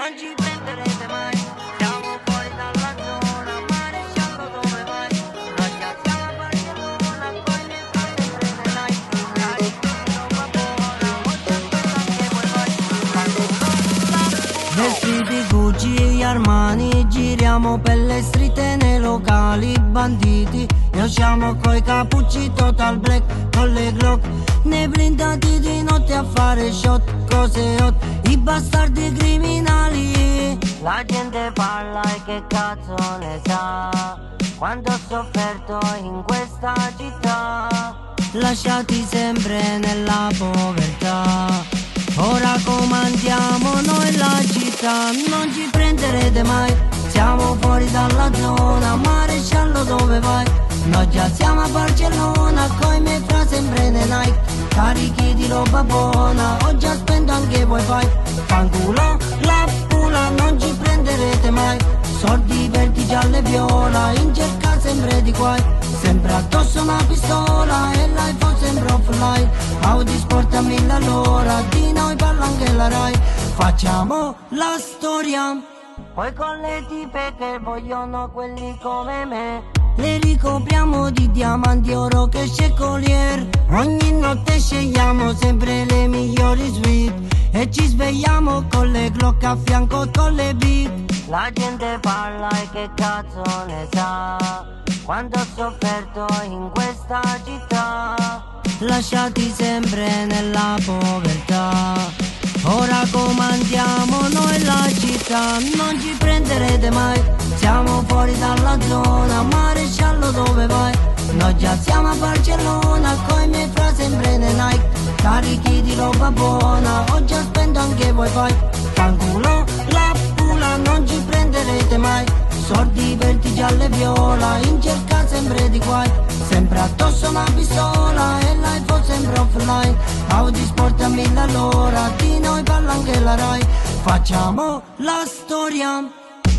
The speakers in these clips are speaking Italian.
non ci prenderete mai. Siamo fuori dalla zona, maresciallo dove vai? Noi già siamo a Barcellona, coi miei fratelli prende Nike. Roba buona, oggi aspetta che vuoi vai. Vestiti Gucci, Armani, giriamo per le street nei locali, banditi. E usciamo coi cappucci total black, con le Glock, nei blindati di notte a fare shot, cose hot, i bastardi criminali. La gente parla e che cazzo ne sa, quanto ho sofferto in questa città, lasciati sempre nella povertà. Ora comandiamo noi la città, non ci prenderete mai. Siamo fuori dalla zona, maresciallo dove vai? Noi già siamo a Barcellona, coi miei fra sempre nei Nike, carichi di roba buona, ho già spento anche wifi. Fanculo la pula, non ci prenderete mai. Soldi verdi, gialle e viola, in cerca sempre di guai. Sempre addosso una pistola e l'iPhone sempre offline. Audi sport a 1000 all'ora, di noi parla anche la Rai. Facciamo la storia, poi con le tipe che vogliono quelli come me, le ricopriamo di diamanti, oro che c'è collier. Ogni notte scegliamo sempre le migliori suite e ci svegliamo con le Glock a fianco con le beat. La gente parla e che cazzo ne sa, quanto ho sofferto in questa città, lasciati sempre nella povertà. Ora comandiamo noi la città, non ci prenderete mai. Siamo fuori dalla zona, maresciallo dove vai? Noi già siamo a Barcellona, coi miei fra sempre nei Nike, carichi di roba buona, ho già spento anche wifi. Fanculo la pula, non ci prenderete mai. Soldi verdi, gialle e viola, in cerca sempre di guai. Sempre addosso una pistola e l'iPhone sempre offline. Audi sport a 1000 all'ora, di noi parla anche la Rai. Facciamo la storia,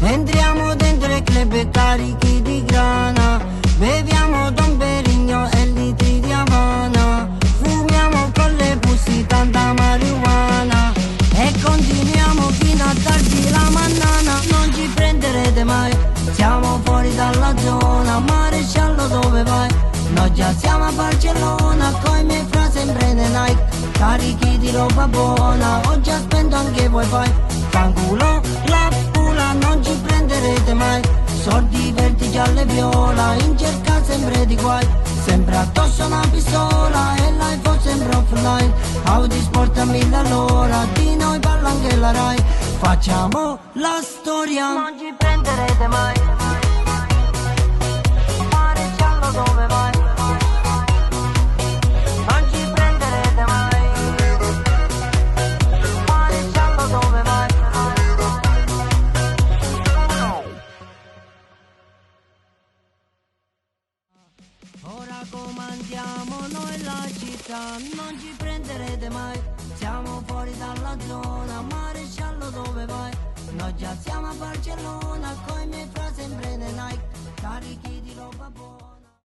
entriamo dentro i club carichi di grana, beviamo Don Perigno e litri di Havana, fumiamo con le pussy tanta marijuana e continuiamo fino a tardi la mannana. Non ci prenderete mai, siamo fuori dalla zona, maresciallo dove vai? Noi già siamo a Barcellona, coi miei fra sempre nei Nike, carichi di roba buona, ho già spento anche wifi. Fanculo la pula, non ci prenderete mai. Soldi verdi, gialle e viola, in cerca sempre di guai. Sempre addosso una pistola e l'iPhone sempre offline. Audi sport a 1000 all'ora, di noi parla anche la Rai. Facciamo la storia, non ci prenderete mai. Maresciallo dove vai? Non ci prenderete mai. Maresciallo dove vai? Ora comandiamo noi la città, non ci prenderete mai. Siamo fuori dalla zona, maresciallo dove vai? Noi già siamo a Barcellona, coi miei fra sempre nei Nike, carichi di roba buona.